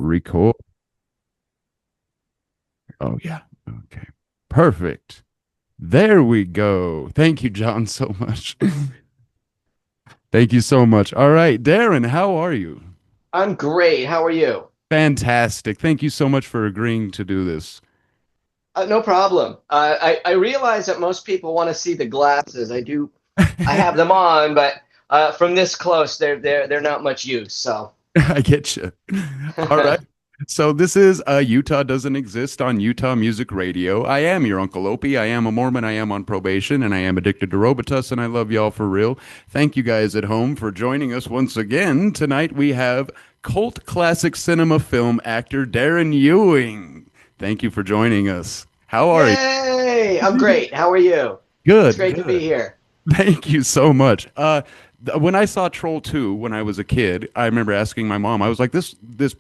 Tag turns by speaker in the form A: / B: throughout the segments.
A: Record. Oh, yeah. Okay. Perfect. There we go. Thank you, John, so much. Thank you so much. All right, Darren, how are you?
B: I'm great. How are you?
A: Fantastic. Thank you so much for agreeing to do this.
B: No problem. I realize that most people want to see the glasses. I have them on, but from this close, they're not much use. So,
A: I get you. All right. So this is Utah Doesn't Exist on Utah Music Radio. I am your Uncle Opie. I am a Mormon. I am on probation, and I am addicted to Robitus, and I love y'all for real. Thank you guys at home for joining us once again. Tonight we have cult classic cinema film actor Darren Ewing. Thank you for joining us. How are
B: yay! I'm
A: you?
B: great. How are you? It's
A: Good,
B: great to be
A: good.
B: here.
A: Thank you so much. When I saw Troll 2 when I was a kid, I remember asking my mom, I was like, this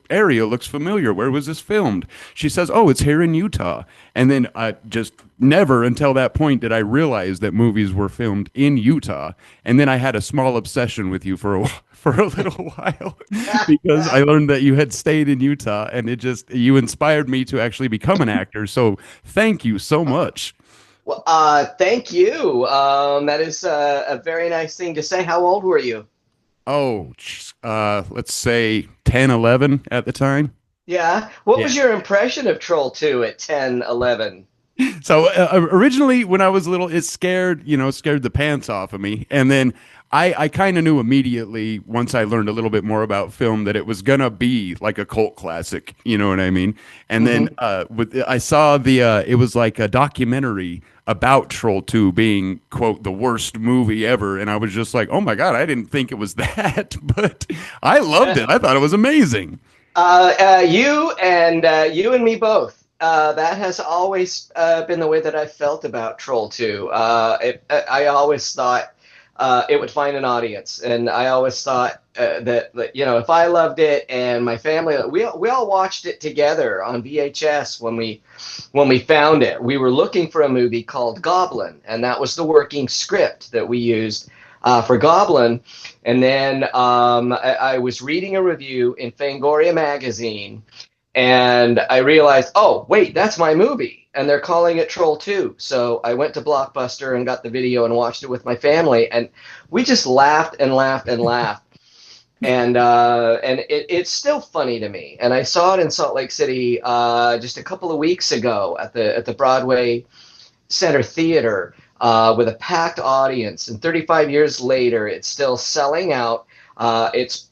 A: area looks familiar. Where was this filmed? She says, oh, it's here in Utah. And then I just never until that point did I realize that movies were filmed in Utah. And then I had a small obsession with you for for a little while because I learned that you had stayed in Utah and it just you inspired me to actually become an actor. So thank you so much.
B: Well, thank you. That is a very nice thing to say. How old were you?
A: Oh, let's say 10, 11 at the time.
B: Yeah. What
A: Yeah.
B: was your impression of Troll 2 at 10, 11?
A: So originally, when I was little, it scared the pants off of me. And then I kind of knew immediately once I learned a little bit more about film that it was gonna be like a cult classic. You know what I mean? And then
B: Mm-hmm.
A: I saw it was like a documentary about Troll 2 being, quote, the worst movie ever. And I was just like, oh my God, I didn't think it was that, but I loved it. I thought it was amazing.
B: You and me both. That has always been the way that I felt about Troll 2. I always thought it would find an audience, and I always thought that if I loved it and my family, we all watched it together on VHS when we found it. We were looking for a movie called Goblin, and that was the working script that we used for Goblin. And then I was reading a review in Fangoria magazine, and I realized, oh, wait, that's my movie. And they're calling it Troll 2. So I went to Blockbuster and got the video and watched it with my family. And we just laughed and laughed and laughed. And it's still funny to me. And I saw it in Salt Lake City just a couple of weeks ago at the Broadway Center Theater with a packed audience. And 35 years later, it's still selling out. It's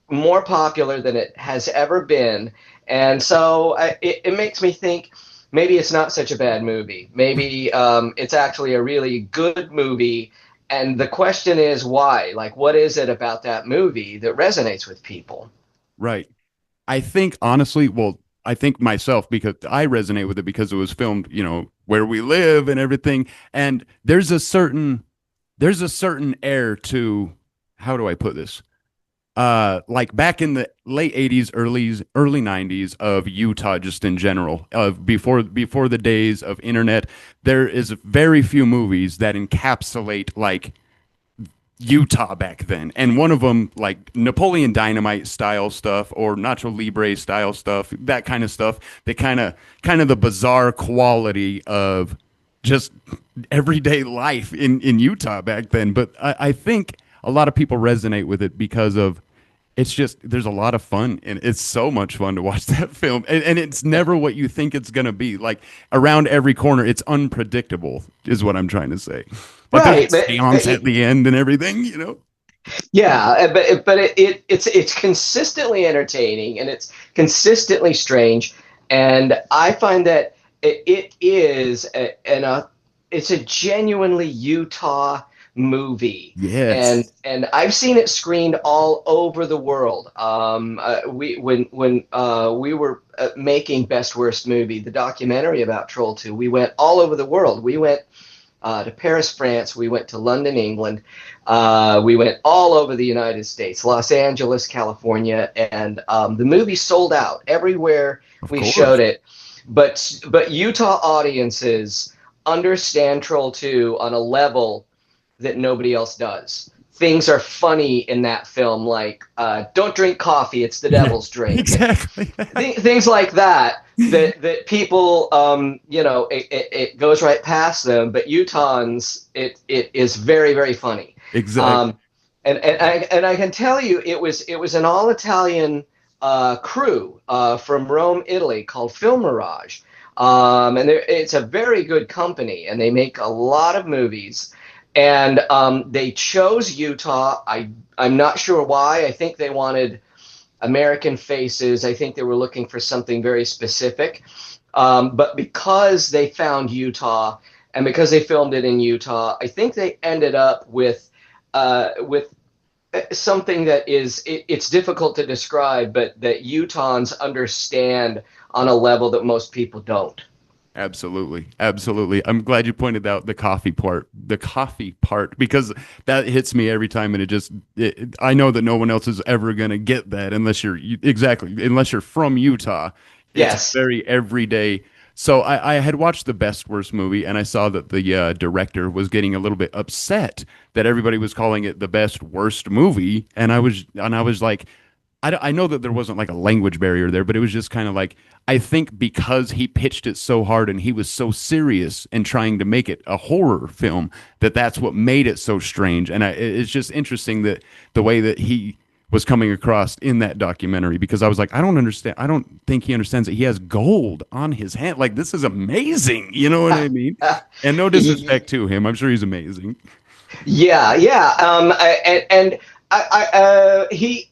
B: more popular than it has ever been. And so it makes me think maybe it's not such a bad movie. Maybe it's actually a really good movie. And the question is why? Like, what is it about that movie that resonates with people?
A: Right. I think honestly, well, I think myself because I resonate with it because it was filmed, where we live and everything. And there's a certain air to how do I put this? Like back in the late 80s, early 90s of Utah just in general, of before the days of internet, there is very few movies that encapsulate like Utah back then. And one of them, like Napoleon Dynamite style stuff or Nacho Libre style stuff, that kind of stuff, the kind of the bizarre quality of just everyday life in Utah back then. But I think a lot of people resonate with it because of it's just there's a lot of fun and it's so much fun to watch that film and it's never what you think it's going to be like around every corner it's unpredictable is what I'm trying to say, like there's
B: Right,
A: a seance at the end and everything.
B: yeah, but it's consistently entertaining and it's consistently strange, and I find that it is it's a genuinely Utah movie, and
A: Yes,
B: I've seen it screened all over the world. We when we were making Best Worst Movie, the documentary about Troll 2, we went all over the world. We went to Paris, France. We went to London, England. We went all over the United States, Los Angeles, California, and the movie sold out everywhere
A: of
B: we showed
A: course.
B: it. But Utah audiences understand Troll 2 on a level that nobody else does. things are funny in that film, like "Don't drink coffee; it's the
A: Yeah,
B: devil's drink," and
A: exactly.
B: things like that. That people, it goes right past them. But Utahns, it is very very funny.
A: Exactly.
B: Um, and I can tell you, it was an all Italian crew from Rome, Italy, called Film Mirage, and it's a very good company, and they make a lot of movies. And they chose Utah. I'm not sure why. I think they wanted American faces. I think they were looking for something very specific. But because they found Utah and because they filmed it in Utah, I think they ended up with something that it's difficult to describe, but that Utahns understand on a level that most people don't.
A: Absolutely. Absolutely. I'm glad you pointed out the coffee part, because that hits me every time. And I know that no one else is ever going to get that unless you're from Utah. It's
B: Yes.
A: very everyday. So I had watched the Best Worst movie, and I saw that the director was getting a little bit upset that everybody was calling it the best worst movie. And I was like, I know that there wasn't like a language barrier there, but it was just kind of like, I think because he pitched it so hard and he was so serious in trying to make it a horror film, that's what made it so strange. And it's just interesting that the way that he was coming across in that documentary, because I was like, I don't understand. I don't think he understands that he has gold on his hand. Like, this is amazing. You know what I mean? And no disrespect to him. I'm sure he's amazing.
B: Yeah, yeah. And he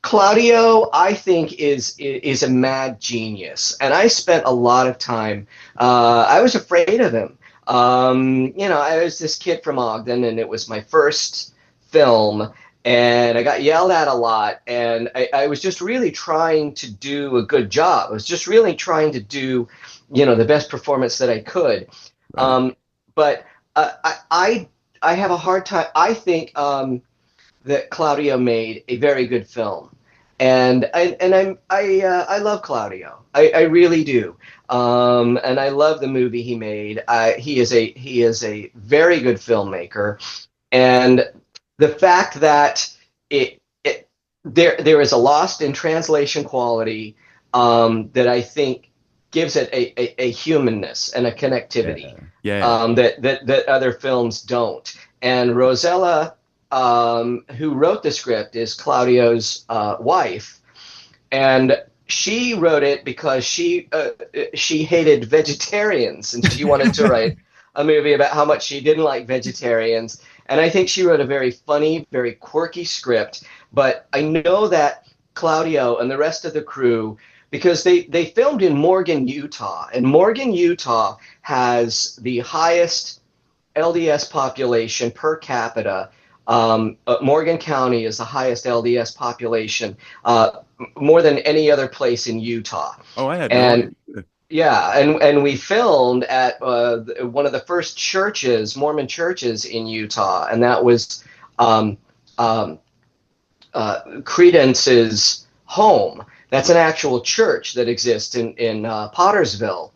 B: Claudio, I think, is a mad genius, and I spent a lot of time. I was afraid of him. I was this kid from Ogden, and it was my first film, and I got yelled at a lot, and I was just really trying to do a good job. I was just really trying to do, the best performance that I could.
A: Right.
B: But I have a hard time. I think that Claudio made a very good film, and I love Claudio. I really do, and I love the movie he made. He is a very good filmmaker, and the fact that there is a lost in translation quality that I think gives it a humanness and a
A: Yeah.
B: connectivity
A: Yeah.
B: that other films don't. And Rosella, who wrote the script, is Claudio's wife, and she wrote it because she hated vegetarians, and she wanted to write a movie about how much she didn't like vegetarians. And I think she wrote a very funny, very quirky script. But I know that Claudio and the rest of the crew, because they filmed in Morgan, Utah, and Morgan, Utah has the highest LDS population per capita. Morgan County is the highest LDS population, more than any other place in Utah.
A: Oh, I had no
B: And
A: idea.
B: yeah, and we filmed at one of the first churches, Mormon churches in Utah, and that was um, um, Credence's home. That's an actual church that exists in Pottersville.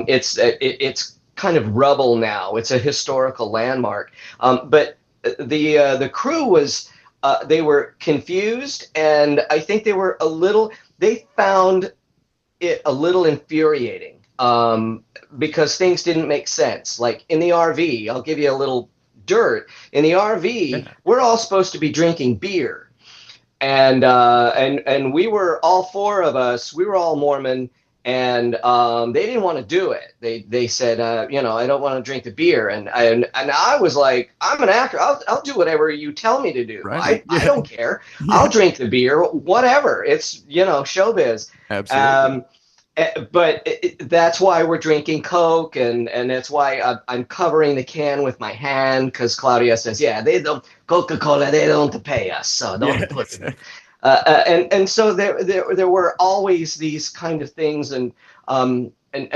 B: It's kind of rubble now. It's a historical landmark. But the crew was they were confused, and I think they found it a little infuriating, because things didn't make sense. Like in the RV, I'll give you a little dirt. In the RV,
A: Yeah.
B: we're all supposed to be drinking beer, and we were all four of us. We were all Mormon, and they didn't want to do it. They said, I don't want to drink the beer, and I was like, I'm an actor. I'll do whatever you tell me to do.
A: Right.
B: I
A: Yeah.
B: don't care.
A: Yeah.
B: I'll drink the beer, whatever. It's showbiz.
A: Absolutely.
B: Um, but that's why we're drinking Coke, and that's why I'm covering the can with my hand, because Claudia says, yeah, they don't Coca-Cola, they don't pay us, so
A: Yeah.
B: don't put it.
A: Exactly.
B: And so there were always these kind of things, and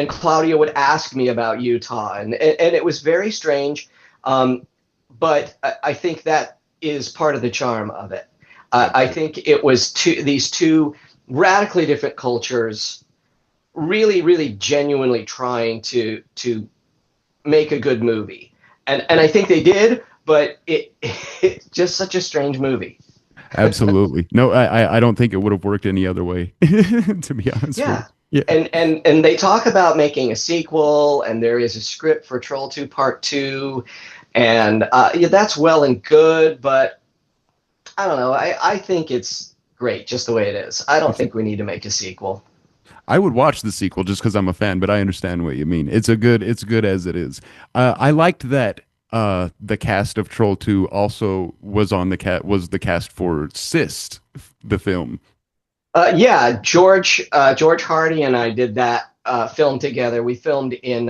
B: Claudia would ask me about Utah, and it was very strange, but I think that is part of the charm of it. I
A: Absolutely.
B: think it was these two radically different cultures really, really genuinely trying to make a good movie. And I think they did, but it's just such a strange movie.
A: Absolutely. No, I don't think it would have worked any other way, to be honest with
B: Yeah.
A: you. Yeah.
B: And they talk about making a sequel, and there is a script for Troll 2 Part 2, and yeah, that's well and good, but I don't know. I think it's great just the way it is. I don't think we need to make a sequel.
A: I would watch the sequel just because I'm a fan, but I understand what you mean. It's good as it is. I liked that the cast of Troll 2 also was the cast for Cyst, the film.
B: Yeah, George Hardy and I did that film together. We filmed in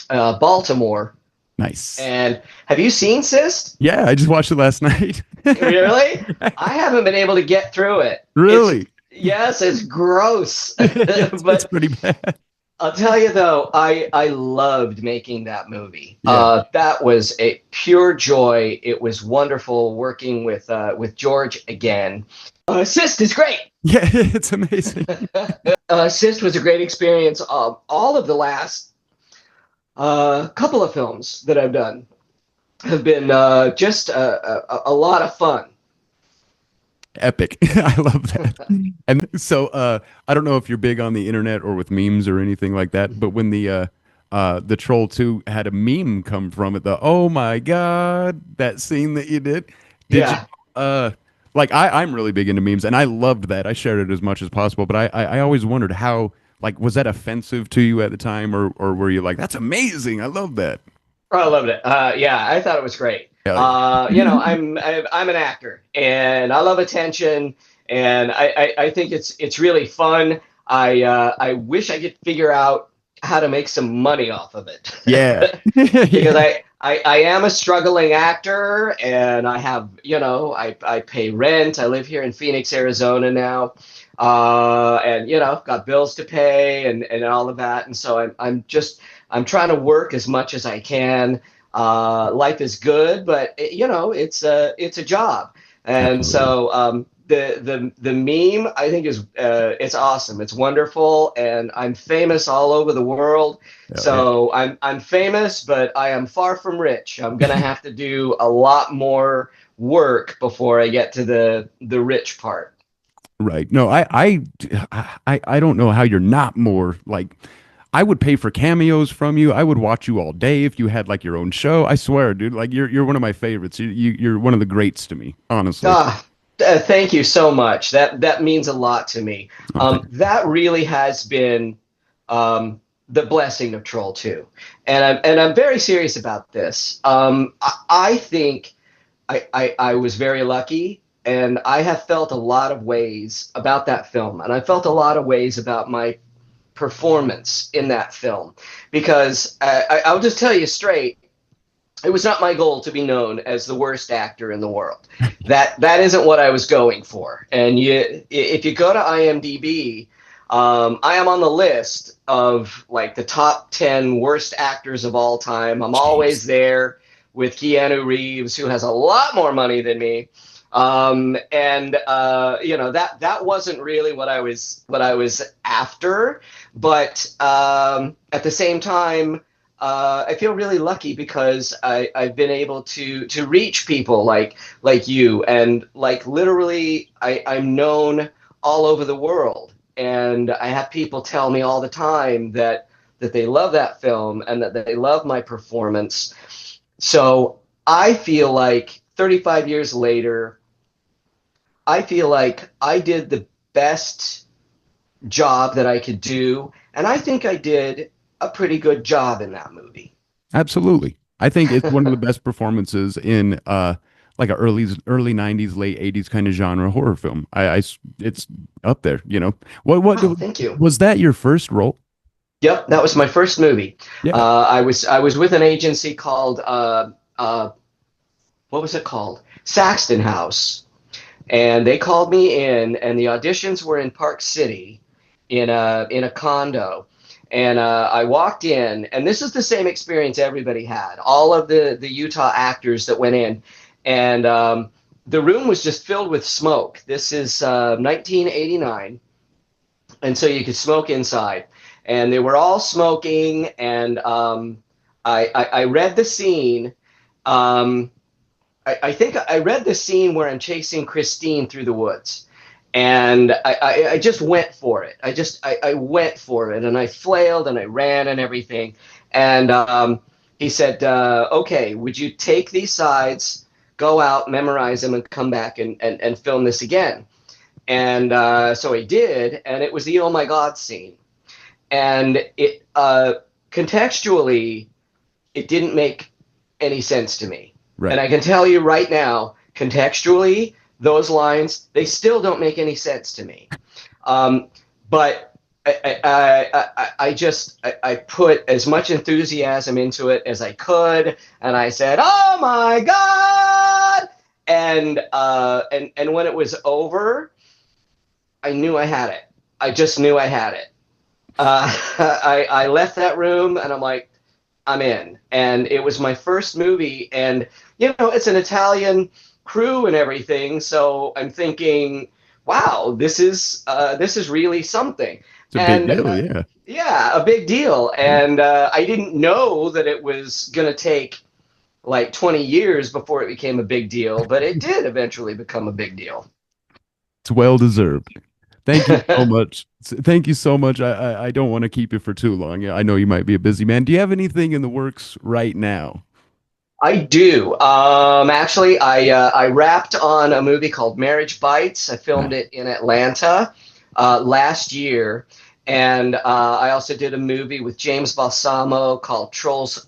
B: Baltimore.
A: Nice.
B: And have you seen Cyst?
A: Yeah, I just watched it last night.
B: Really? I haven't been able to get through it. It's
A: Really?
B: yes, it's gross.
A: Yeah, it's
B: But
A: pretty bad.
B: I'll tell you though, I loved making that movie.
A: Yeah.
B: That was a pure joy. It was wonderful working with George again. Cyst is great.
A: Yeah, it's amazing.
B: Cyst was a great experience. All of the last couple of films that I've done have been just a lot of fun.
A: Epic. I love that. And so I don't know if you're big on the internet or with memes or anything like that, but when the Troll 2 had a meme come from it, the oh my God, that scene that you did you
B: Yeah.
A: like I'm really big into memes and I loved that. I shared it as much as possible, but I always wondered how like was that offensive to you at the time or were you like, that's amazing. I love that.
B: Oh, I loved it. Yeah, I thought it was great.
A: Hell yeah.
B: I'm an actor, and I love attention, and I think it's really fun. I wish I could figure out how to make some money off of it,
A: Yeah.
B: because
A: Yeah.
B: I am a struggling actor, and I have I pay rent. I live here in Phoenix, Arizona now, and got bills to pay and all of that, and so I'm trying to work as much as I can. Life is good, but it's a job, and
A: Absolutely.
B: so the meme I think is it's awesome. It's wonderful, and I'm famous all over the world.
A: Hell yeah.
B: So I'm famous, but I am far from rich. I'm gonna have to do a lot more work before I get to the rich part.
A: Right. No, I don't know how you're not more like I would pay for cameos from you. I would watch you all day if you had like your own show. I swear, dude, like you're one of my favorites. You're one of the greats to me, honestly.
B: Ah, thank you so much. That means a lot to me.
A: Oh, thank
B: That really has been the blessing of Troll 2, and I'm very serious about this. I think I was very lucky, and I have felt a lot of ways about that film, and I felt a lot of ways about my performance in that film, because I'll just tell you straight, it was not my goal to be known as the worst actor in the world. That isn't what I was going for. And if you go to IMDb, I am on the list of like the top 10 worst actors of all time. I'm always
A: Jeez.
B: there with Keanu Reeves, who has a lot more money than me. And that wasn't really what I was after, but at the same time, I feel really lucky because I've been able to reach people like you, and like literally I'm known all over the world, and I have people tell me all the time that they love that film and that they love my performance. So I feel like 35 years later, I feel like I did the best job that I could do, and I think I did a pretty good job in that movie.
A: Absolutely. I think it's one of the best performances in like a early 90s, late 80s kind of genre horror film. It's up there, you know. What
B: Oh, thank you.
A: was that your first role?
B: Yep, that was my first movie.
A: Yeah.
B: I was with an agency called what was it called? Saxton House, and they called me in, and the auditions were in Park City, in a condo. And I walked in, and this is the same experience everybody had. All of the Utah actors that went in, and the room was just filled with smoke. This is 1989, and so you could smoke inside. And they were all smoking, and I read the scene, um, I think I read the scene where I'm chasing Christine through the woods, and I just went for it. I went for it, and I flailed and I ran and everything. And he said, "Okay, would you take these sides, go out, memorize them, and come back and film this again?" And so I did, and it was the "Oh my God" scene, and it contextually it didn't make any sense to me. And
A: Right.
B: I can tell you right now, contextually, those lines, they still don't make any sense to me. But I just I put as much enthusiasm into it as I could, and I said, "Oh my God!" And when it was over, I knew I had it. I just knew I had it. I left that room, and I'm like, I'm in. And it was my first movie, and it's an Italian crew and everything. So I'm thinking, wow, this is really something.
A: It's a big
B: And
A: deal. Yeah.
B: yeah, a big deal.
A: Yeah.
B: And I didn't know that it was gonna take like 20 years before it became a big deal, but it did eventually become a big deal.
A: It's well deserved. Thank you so much. Thank you so much. I don't want to keep you for too long. Yeah, I know you might be a busy man. Do you have anything in the works right now?
B: I do. Actually, I wrapped on a movie called Marriage Bites. I filmed
A: Ah,
B: it in Atlanta last year, and I also did a movie with James Balsamo called Trolls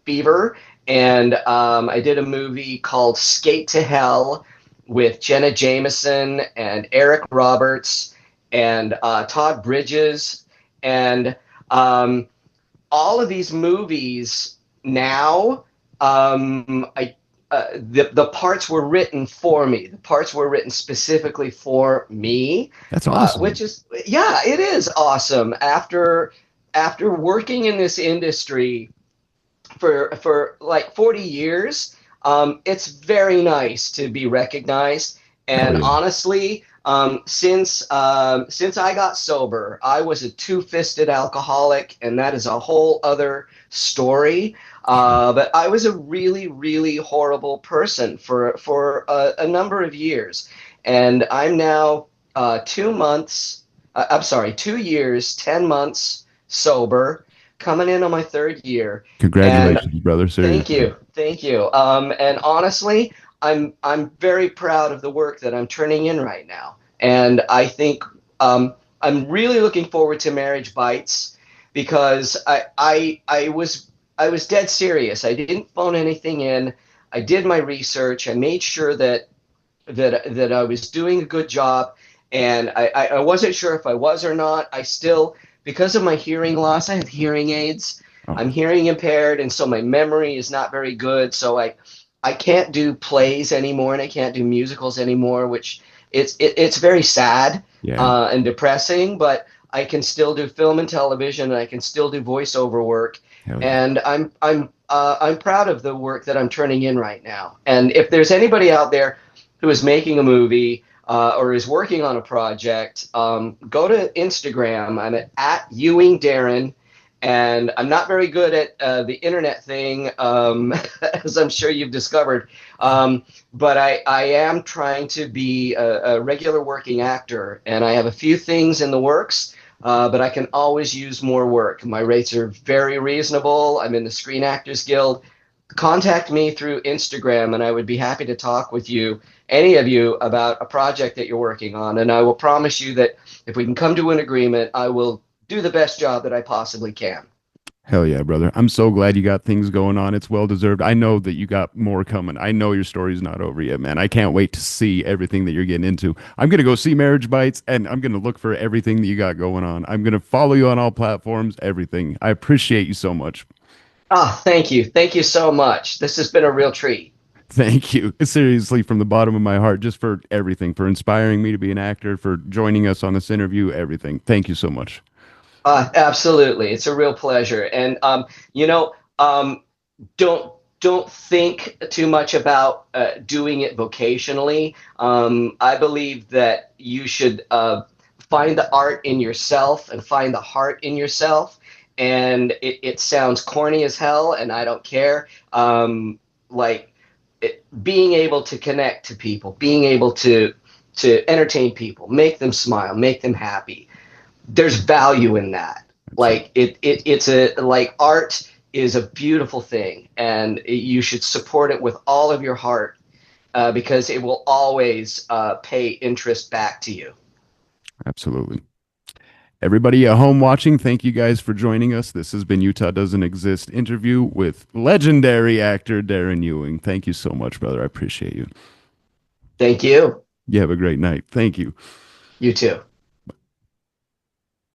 B: Fever, and I did a movie called Skate to Hell with Jenna Jameson and Eric Roberts and Todd Bridges, and um, all of these movies now, the parts were written for me. The parts were written specifically for me,
A: that's awesome.
B: which is, yeah, it is awesome. After working in this industry for like 40 years, it's very nice to be recognized.
A: Hell
B: And
A: yeah.
B: honestly, since I got sober, I was a two-fisted alcoholic, and that is a whole other story. But I was a really, really horrible person for a number of years, and I'm now 2 months. I'm sorry, 2 years, 10 months sober, coming in on my third year, and
A: Congratulations, brother.
B: thank
A: Seriously.
B: you, thank you. And honestly, I'm very proud of the work that I'm turning in right now, and I think I'm really looking forward to Marriage Bites because I was dead serious. I didn't phone anything in. I did my research. I made sure that I was doing a good job, and I wasn't sure if I was or not. I still, because of my hearing loss, I have hearing aids. I'm
A: Oh,
B: hearing impaired, and so my memory is not very good. So I can't do plays anymore, and I can't do musicals anymore, which it's very sad
A: yeah.
B: and depressing. But I can still do film and television, and I can still do voiceover work,
A: Hell yeah.
B: and I'm proud of the work that I'm turning in right now. And if there's anybody out there who is making a movie or is working on a project, go to Instagram. I'm at Ewing Darren, and I'm not very good at the internet thing, as I'm sure you've discovered. But I am trying to be a regular working actor, and I have a few things in the works. But I can always use more work. My rates are very reasonable. I'm in the Screen Actors Guild. Contact me through Instagram, and I would be happy to talk with you, any of you, about a project that you're working on. And I will promise you that if we can come to an agreement, I will do the best job that I possibly can.
A: Hell yeah, brother. I'm so glad you got things going on. It's well deserved. I know that you got more coming. I know your story's not over yet, man. I can't wait to see everything that you're getting into. I'm going to go see Marriage Bites and I'm going to look for everything that you got going on. I'm going to follow you on all platforms, everything. I appreciate you so much.
B: Ah, thank you. Thank you so much. This has been a real treat.
A: Thank you. Seriously, from the bottom of my heart, just for everything, for inspiring me to be an actor, for joining us on this interview, everything. Thank you so much.
B: Absolutely. It's a real pleasure. And you know, um, don't think too much about doing it vocationally. I believe that you should find the art in yourself and find the heart in yourself. And it sounds corny as hell, and I don't care. Like being able to connect to people, being able to entertain people, make them smile, make them happy. There's value in that.
A: Absolutely.
B: Like it's a like art is a beautiful thing, and you should support it with all of your heart because it will always pay interest back to you.
A: Absolutely. Everybody at home watching, thank you guys for joining us. This has been Utah Doesn't Exist interview with legendary actor Darren Ewing. Thank you so much, brother. I appreciate you.
B: Thank you.
A: You have a great night. Thank you.
B: You too.